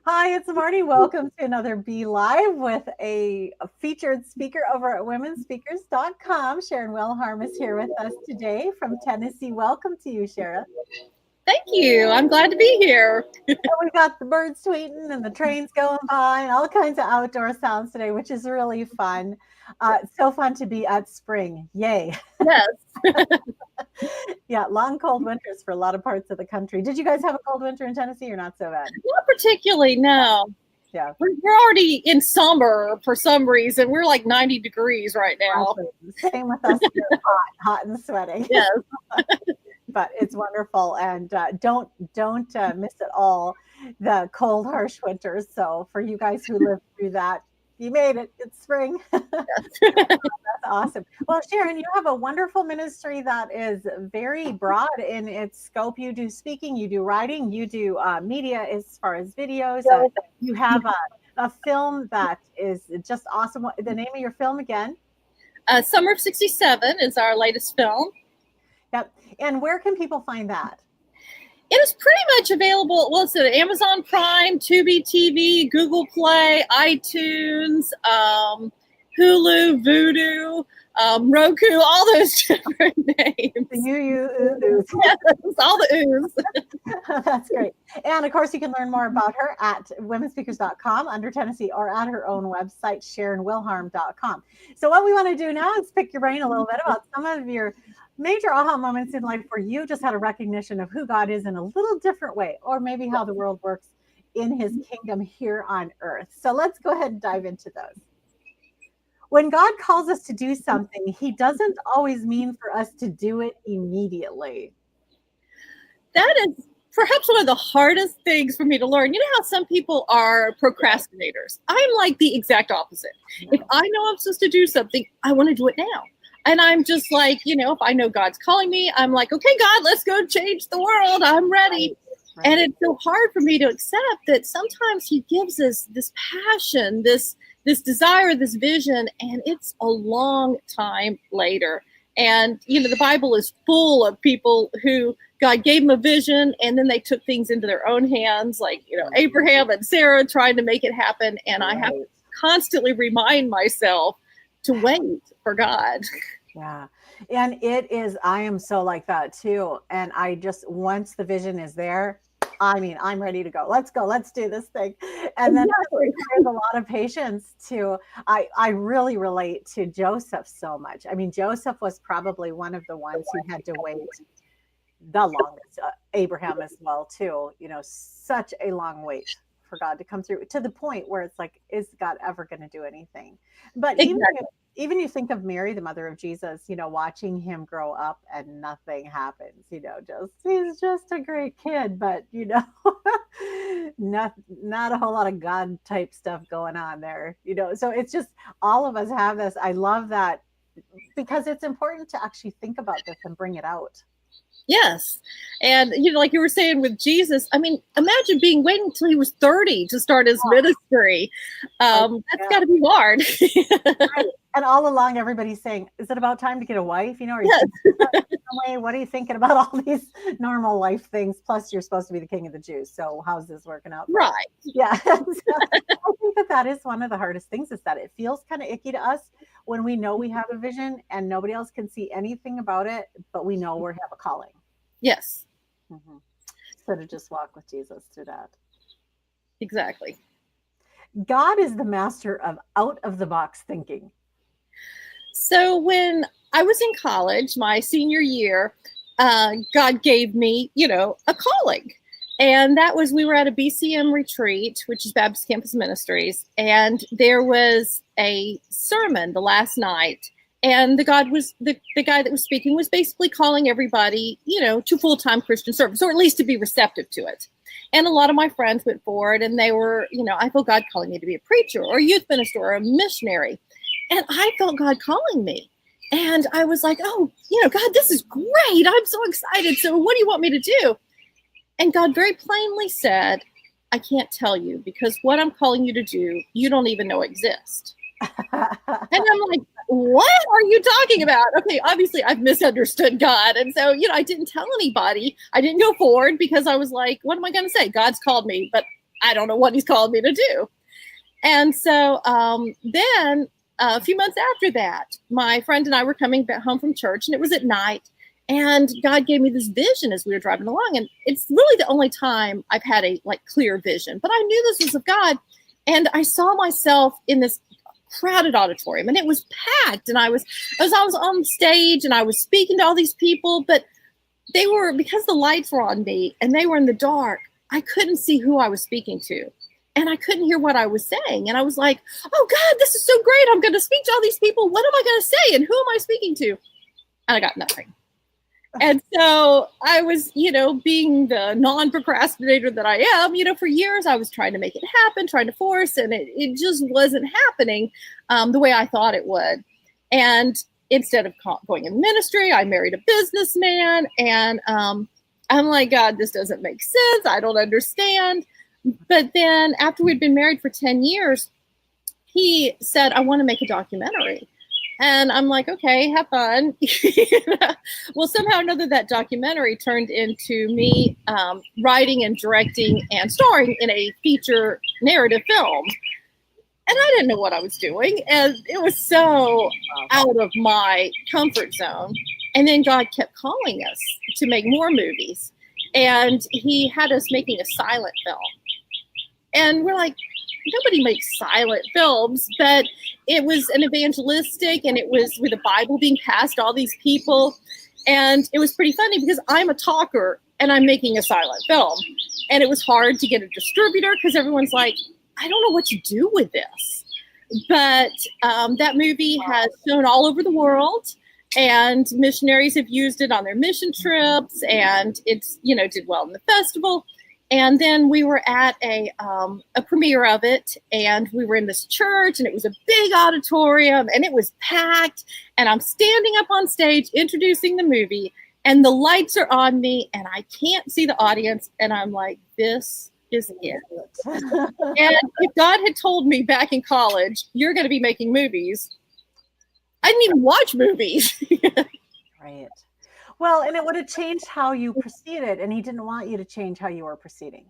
Hi, it's Marnie. Welcome to another Be Live with a featured speaker over at womenspeakers.com. Sharon Wilharm is here with us today from Tennessee. Welcome to you, Sharon. Thank you. I'm glad to be here. And we got the birds tweeting and the trains going by and all kinds of outdoor sounds today, which is really fun. It's so fun to be at spring. Yay. Yes. Yeah, long, cold winters for a lot of parts of the country. Did you guys have a cold winter in Tennessee or not so bad? Not particularly, no. Yeah. We're already in summer for some reson. We're like 90 degrees right now. Same with us. Hot and sweating. Yes. But it's wonderful, and don't miss at all the cold, harsh winters. So for you guys who lived through that, you made it. It's spring. That's awesome. Well, Sharon, you have a wonderful ministry that is very broad in its scope. You do speaking, you do writing, you do media as far as videos. You have a film that is just awesome. What the name of your film again? Summer of '67 is our latest film. Yep. And where can people find that? It is pretty much available. Well, it's at Amazon Prime, Tubi TV, Google Play, iTunes, Hulu, Vudu, Roku, all those different names. Yes, all the oohs. That's great. And of course, you can learn more about her at womenspeakers.com under Tennessee or at her own website, SharonWilharm.com. So what we want to do now is pick your brain a little bit about some of your major aha moments in life where you just had a recognition of who God is in a little different way, or maybe how the world works in his kingdom here on earth. So let's go ahead and dive into those. When God calls us to do something, he doesn't always mean for us to do it immediately. That is perhaps one of the hardest things for me to learn. You know how some people are procrastinators? I'm like the exact opposite. If I know I'm supposed to do something, I want to do it now. And I'm just like, if I know God's calling me, I'm like, okay, God, let's go change the world. I'm ready. Right. And it's so hard for me to accept that sometimes he gives us this passion, this desire, this vision, and it's a long time later. And, the Bible is full of people who God gave them a vision and then they took things into their own hands, like, Abraham and Sarah trying to make it happen. And I have to constantly remind myself to wait for God. Yeah. And I am so like that too. And I just, once the vision is there, I'm ready to go. Let's do this thing. And then there's a lot of patience too. I really relate to Joseph so much. I mean, Joseph was probably one of the ones who had to wait the longest. Abraham as well too, such a long wait for God to come through, to the point where it's like, is God ever going to do anything? But even you think of Mary, the mother of Jesus, watching him grow up and nothing happens, he's just a great kid, but not a whole lot of God type stuff going on there, so it's just, all of us have this. I love that, because it's important to actually think about this and bring it out. Yes. And, like you were saying with Jesus, I mean, imagine waiting until he was 30 to start his ministry. That's got to be hard. Right. And all along, everybody's saying, is it about time to get a wife? Or what are you thinking about all these normal life things? Plus, you're supposed to be the king of the Jews. So how's this working out? Right. Yeah. So I think that is one of the hardest things, is that it feels kind of icky to us when we know we have a vision and nobody else can see anything about it, but we know we have a calling. Yes. Mm-hmm. So to just walk with Jesus through that. Exactly. God is the master of out-of-the-box thinking. So when I was in college, my senior year, God gave me, a calling. And that was, we were at a BCM retreat, which is Baptist Campus Ministries. And there was a sermon the last night. And the guy that was speaking was basically calling everybody, to full-time Christian service, or at least to be receptive to it. And a lot of my friends went forward and they were, I feel God calling me to be a preacher or a youth minister or a missionary. And I felt God calling me. And I was like, oh, God, this is great. I'm so excited. So what do you want me to do? And God very plainly said, I can't tell you, because what I'm calling you to do, you don't even know exists. And I'm like, what are you talking about? Okay, obviously I've misunderstood God. And so, I didn't tell anybody. I didn't go forward because I was like, what am I going to say? God's called me, but I don't know what he's called me to do. And so then a few months after that, my friend and I were coming back home from church, and it was at night. And God gave me this vision as we were driving along. And it's really the only time I've had a clear vision. But I knew this was of God. And I saw myself in this crowded auditorium, and it was packed. And I was on stage, and I was speaking to all these people, but they were, because the lights were on me and they were in the dark, I couldn't see who I was speaking to. And I couldn't hear what I was saying. And I was like, oh God, this is so great. I'm going to speak to all these people. What am I going to say? And who am I speaking to? And I got nothing. And so I was, being the non-procrastinator that I am, for years, I was trying to make it happen, trying to force, and it just wasn't happening the way I thought it would. And instead of going in ministry, I married a businessman, and I'm like, God, this doesn't make sense. I don't understand. But then after we'd been married for 10 years, he said, I want to make a documentary. And I'm like, okay, have fun. Well, somehow or another, that documentary turned into me writing and directing and starring in a feature narrative film. And I didn't know what I was doing. And it was so out of my comfort zone. And then God kept calling us to make more movies. And he had us making a silent film. And we're like, nobody makes silent films, but it was an evangelistic, and it was with the Bible being passed to all these people. And it was pretty funny because I'm a talker and I'm making a silent film. And it was hard to get a distributor because everyone's like, I don't know what to do with this. But that movie has shown all over the world, and missionaries have used it on their mission trips, and it's, did well in the festival. And then we were at a premiere of it, and we were in this church, and it was a big auditorium, and it was packed, and I'm standing up on stage introducing the movie, and the lights are on me, and I can't see the audience, and I'm like, this is it. And if God had told me back in college, you're going to be making movies, I didn't even watch movies. Right. Well, and it would have changed how you proceeded, and he didn't want you to change how you were proceeding.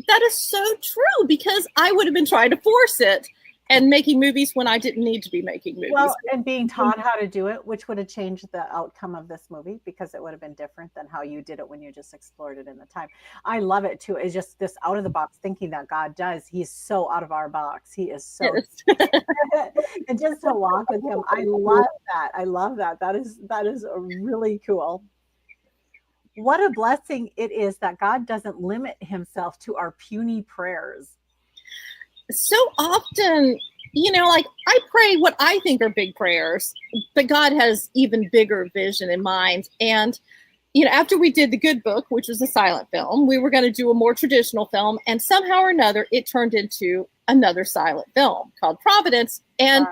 That is so true, because I would have been trying to force it and making movies when I didn't need to be making movies. Well, and being taught how to do it, which would have changed the outcome of this movie, because it would have been different than how you did it when you just explored it in the time. I love it too. It's just this out of the box thinking that God does. He's so out of our box. He is so, and just to walk with him. I love that. I love that. That is really cool. What a blessing it is that God doesn't limit himself to our puny prayers. So often, I pray what I think are big prayers, but God has even bigger vision in mind. And, after we did The Good Book, which was a silent film, we were going to do a more traditional film. And somehow or another, it turned into another silent film called Providence. And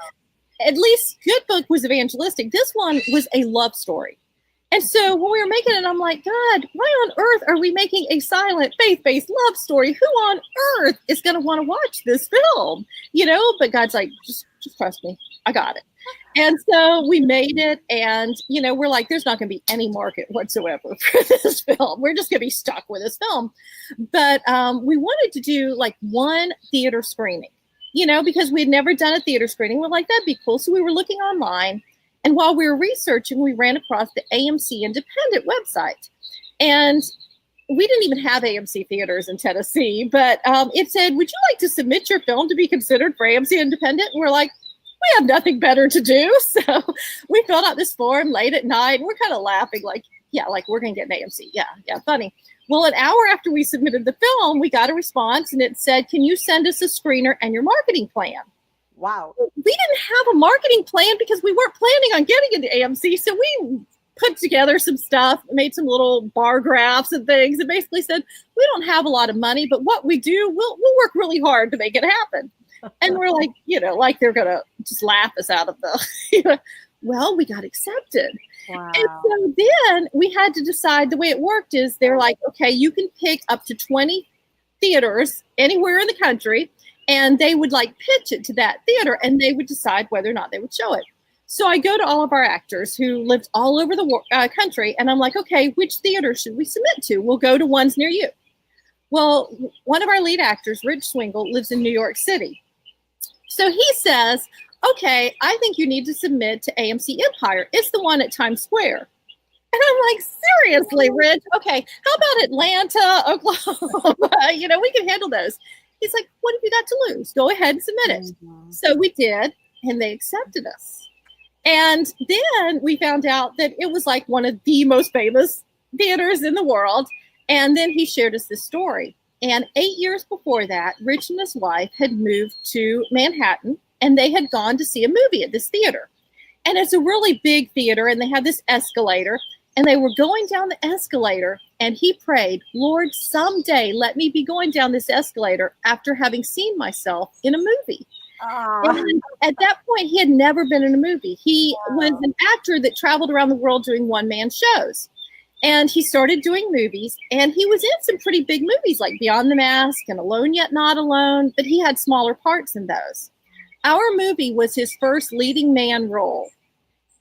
at least Good Book was evangelistic. This one was a love story. And so when we were making it, I'm like, God, why on earth are we making a silent, faith-based love story? Who on earth is going to want to watch this film? But God's like, just trust me. I got it. And so we made it, and, we're like, there's not going to be any market whatsoever for this film. We're just going to be stuck with this film. But we wanted to do one theater screening, because we had never done a theater screening. We're like, that'd be cool. So we were looking online. And while we were researching, we ran across the AMC Independent website. And we didn't even have AMC theaters in Tennessee, but it said, would you like to submit your film to be considered for AMC Independent? And we're like, we have nothing better to do. So we filled out this form late at night, and we're kind of laughing like, we're going to get an AMC. Yeah, funny. Well, an hour after we submitted the film, we got a response, and it said, can you send us a screener and your marketing plan? Wow. We didn't have a marketing plan because we weren't planning on getting into AMC. So we put together some stuff, made some little bar graphs and things, and basically said, we don't have a lot of money, but what we do, we'll work really hard to make it happen. And we're like, they're going to just laugh us out of the, well, we got accepted. Wow. And so then we had to decide. The way it worked is they're like, okay, you can pick up to 20 theaters anywhere in the country. And they would pitch it to that theater, and they would decide whether or not they would show it. So I go to all of our actors who lived all over the country, and I'm like, okay, which theater should we submit to? We'll go to ones near you. Well, one of our lead actors, Rich Swingle, lives in New York City. So he says, okay, I think you need to submit to AMC Empire. It's the one at Times Square. And I'm like, seriously, Rich? Okay, how about Atlanta, Oklahoma? We can handle those. He's like, what have you got to lose? Go ahead and submit it. Mm-hmm. So we did, and they accepted us. And then we found out that it was like one of the most famous theaters in the world. And then he shared us this story. And 8 years before that, Rich and his wife had moved to Manhattan, and they had gone to see a movie at this theater. And it's a really big theater, and they had this escalator. And they were going down the escalator, and he prayed, Lord, someday let me be going down this escalator after having seen myself in a movie. And at that point, he had never been in a movie. He was an actor that traveled around the world doing one-man shows. And he started doing movies, and he was in some pretty big movies like Beyond the Mask and Alone Yet Not Alone, but he had smaller parts in those. Our movie was his first leading man role.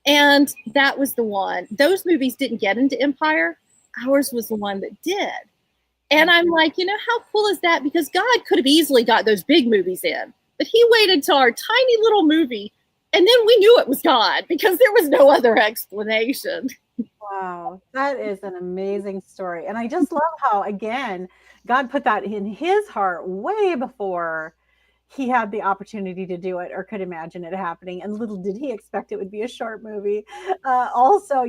And that was the one. Those movies didn't get into Empire. Ours was the one that did. And I'm like, how cool is that? Because God could have easily got those big movies in. But he waited till our tiny little movie. And then we knew it was God because there was no other explanation. Wow. That is an amazing story. And I just love how, again, God put that in his heart way before he had the opportunity to do it or could imagine it happening. And little did he expect it would be a short movie. Also,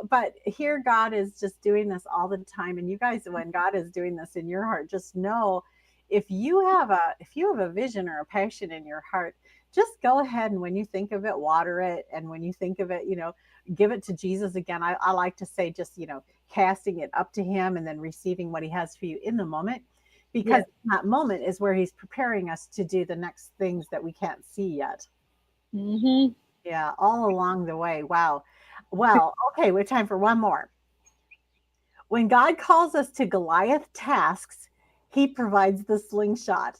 but here God is just doing this all the time. And you guys, when God is doing this in your heart, just know if you have a vision or a passion in your heart, just go ahead. And when you think of it, water it. And when you think of it, give it to Jesus again. I like to say just, casting it up to him and then receiving what he has for you in the moment. Because that moment is where he's preparing us to do the next things that we can't see yet. Mm-hmm. Yeah, all along the way. Wow. Well, okay, we have time for one more. When God calls us to Goliath tasks, he provides the slingshot.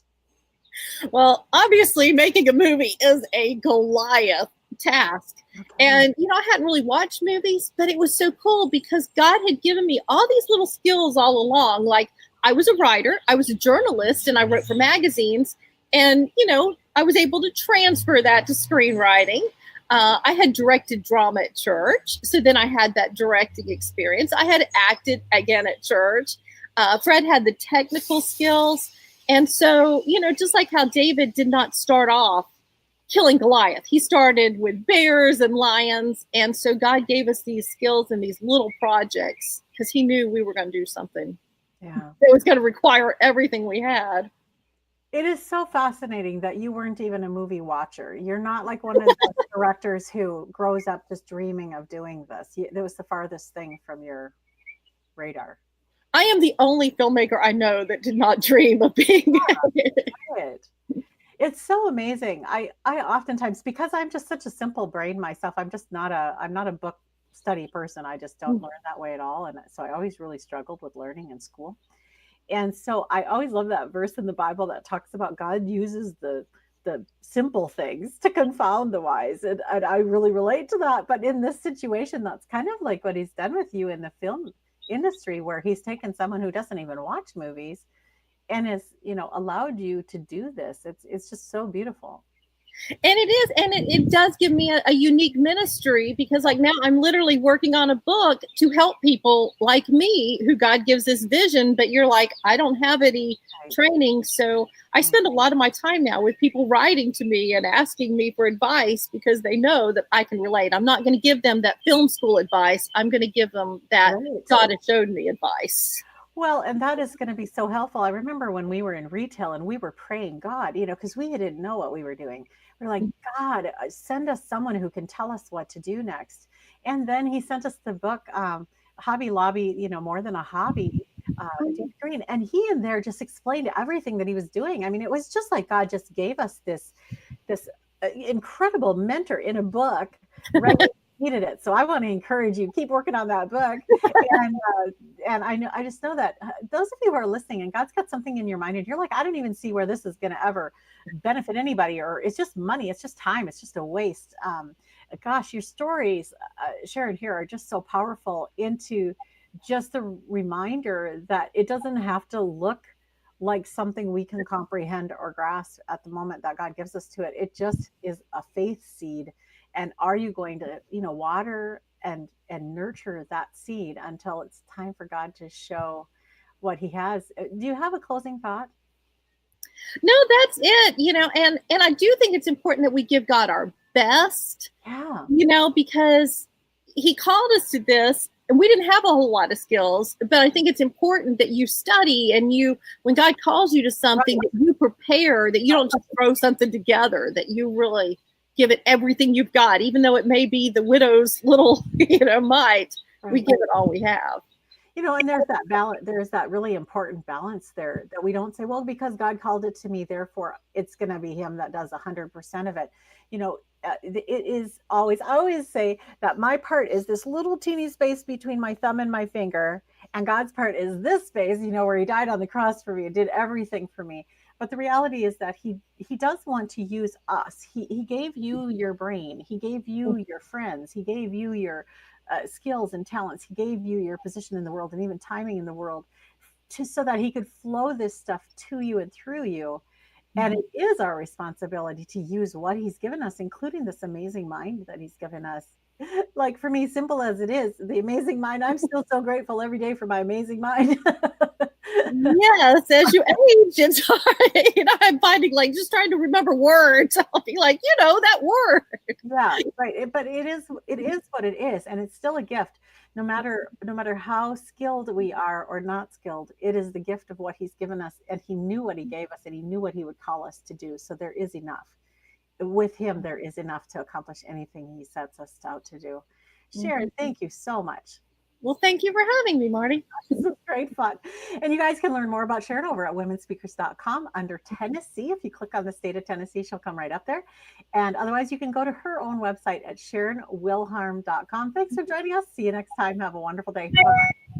Well, obviously, making a movie is a Goliath task. Okay. And, I hadn't really watched movies, but it was so cool because God had given me all these little skills all along. Like, I was a writer, I was a journalist, and I wrote for magazines. And, I was able to transfer that to screenwriting. I had directed drama at church. So then I had that directing experience. I had acted again at church. Fred had the technical skills. And so, just like how David did not start off killing Goliath, he started with bears and lions. And so God gave us these skills and these little projects because he knew we were going to do something. Yeah, it was going to require everything we had. It is so fascinating that you weren't even a movie watcher. You're not like one of the directors who grows up just dreaming of doing this. It was the farthest thing from your radar. I am the only filmmaker I know that did not dream of being it. It's so amazing. I oftentimes, because I'm just such a simple brain myself, I'm not a book study person. I just don't learn that way at all. And so I always really struggled with learning in school. And so I always love that verse in the Bible that talks about God uses the simple things to confound the wise. And I really relate to that. But in this situation, that's kind of like what he's done with you in the film industry, where he's taken someone who doesn't even watch movies and has, allowed you to do this. It's just so beautiful. And it is, and it does give me a unique ministry because like now I'm literally working on a book to help people like me who God gives this vision, but you're like, I don't have any training. So I spend a lot of my time now with people writing to me and asking me for advice because they know that I can relate. I'm not going to give them that film school advice. I'm going to give them that God has showed me advice. Well, and that is going to be so helpful. I remember when we were in retail and we were praying God, because we didn't know what we were doing. We're like, God, send us someone who can tell us what to do next. And then he sent us the book, Hobby Lobby, More Than a Hobby, Dave Green. And he in there just explained everything that he was doing. I mean, it was just like God just gave us this incredible mentor in a book, right? Needed it. So I want to encourage you, keep working on that book. And I just know that those of you who are listening and God's got something in your mind and you're like, I don't even see where this is going to ever benefit anybody, or it's just money, it's just time, it's just a waste. Gosh, your stories, Sharon, here are just so powerful into just the reminder that it doesn't have to look like something we can comprehend or grasp at the moment that God gives us to it. It just is a faith seed. And are you going to, water and nurture that seed until it's time for God to show what he has? Do you have a closing thought? No, that's it. And I do think it's important that we give God our best. Yeah. Because he called us to this and we didn't have a whole lot of skills, but I think it's important that you study and when God calls you to something, that you prepare, that you don't just throw something together, that you really give it everything you've got, even though it may be the widow's little, mite. Right. We give it all we have. And there's that balance. There's that really important balance there that we don't say, well, because God called it to me, therefore it's going to be him that does 100% of it. It is always, I always say that my part is this little teeny space between my thumb and my finger, and God's part is this space, where he died on the cross for me and did everything for me. But the reality is that he does want to use us. He gave you your brain. He gave you your friends. He gave you your skills and talents. He gave you your position in the world and even timing in the world so that he could flow this stuff to you and through you. And it is our responsibility to use what he's given us, including this amazing mind that he's given us. Like, for me, simple as it is, the amazing mind, I'm still so grateful every day for my amazing mind. Yes, as you age, it's hard. I'm finding, like, just trying to remember words. I'll be like, that word. Yeah, right. But it is what it is, and it's still a gift. No matter how skilled we are or not skilled, it is the gift of what he's given us, and he knew what he gave us, and he knew what he would call us to do. So there is enough. With him, there is enough to accomplish anything he sets us out to do. Sharon, thank you so much. Well, thank you for having me, Marty. This is great fun. And you guys can learn more about Sharon over at womenspeakers.com under Tennessee. If you click on the state of Tennessee, she'll come right up there. And otherwise, you can go to her own website at SharonWilharm.com. Thanks for joining us. See you next time. Have a wonderful day. Bye-bye.